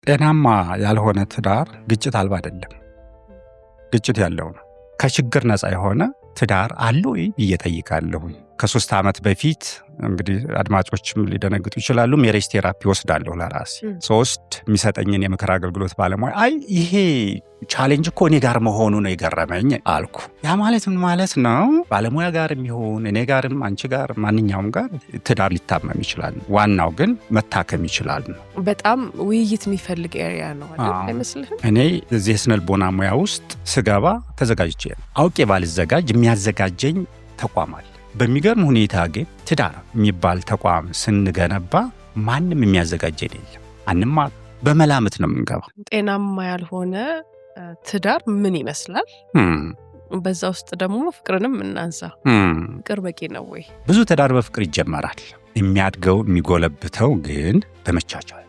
ጤናማ ያልሆነ ትዳር ግጭት አልባ አይደለም፣ ግጭት ያለው ነው። ከችግር ነፃ የሆነ ትዳር አለ ወይ ብዬ እጠይቃለሁ። ከ3 ዓመት በፊት እንግዲህ አድማጮችም ሊደነግጡ ይችላሉ፣ ሜሬጅ ቴራፒ ወስዳለሁ ለራሴ። 3 የሚሰጠኝን የምክር አገልግሎት ባለሙያ ይሄ ቻሌንጅ እኮ እኔ ጋር መሆኑ ነው የገረመኝ አልኩ። ያ ማለት ምን ማለት ነው? ባለሙያ ጋር የሚሆን እኔ ጋርም አንቺ ጋር ማንኛውም ጋር ትዳር ሊታመም ይችላል። ዋናው ግን መታከም ይችላል ነው። በጣም ውይይት የሚፈልግ ኤሪያ ነው አይመስልህም? እኔ እዚህ የስነ ልቦና ሙያ ውስጥ ስገባ ተዘጋጅቼ አውቄ ባልዘጋጅ የሚያዘጋጀኝ ተቋም አለ። በሚገርም ሁኔታ ግን ትዳር የሚባል ተቋም ስንገነባ ማንም የሚያዘጋጀን የለም። አንማር በመላምት ነው የምንገባው። ጤናማ ያልሆነ ትዳር ምን ይመስላል? በዛ ውስጥ ደግሞ ፍቅርንም እናንሳ። ፍቅር በቂ ነው ወይ? ብዙ ትዳር በፍቅር ይጀመራል። የሚያድገው የሚጎለብተው ግን በመቻቻል።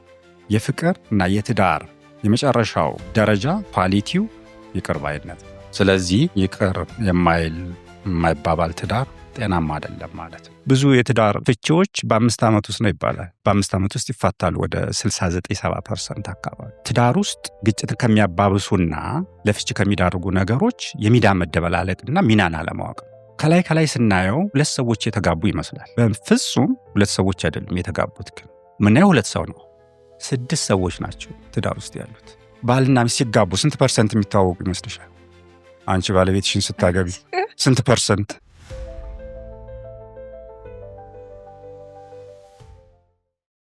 የፍቅር እና የትዳር የመጨረሻው ደረጃ ኳሊቲው ይቅር ባይነት። ስለዚህ ይቅር የማይባባል ትዳር ጤናማ አይደለም ማለት ነው። ብዙ የትዳር ፍቺዎች በ5 ዓመት ውስጥ ነው ይባላል። በ5 ዓመት ውስጥ ይፋታሉ ወደ 69-70% አካባቢ። ትዳር ውስጥ ግጭትን ከሚያባብሱና ለፍቺ ከሚዳርጉ ነገሮች የሚዳ መደበላለጥና ሚናን አለማወቅ። ከላይ ስናየው 2 ሰዎች የተጋቡ ይመስላል። በፍጹም 2 ሰዎች አይደሉም የተጋቡት። ግን ምናየው 2 ሰው ነው። 6 ሰዎች ናቸው ትዳር ውስጥ ያሉት። ባልና ሚስት ሲጋቡ ስንት % የሚተዋወቁ ይመስልሻል? አንቺ ባለቤትሽን ስታገቢ ስንት %?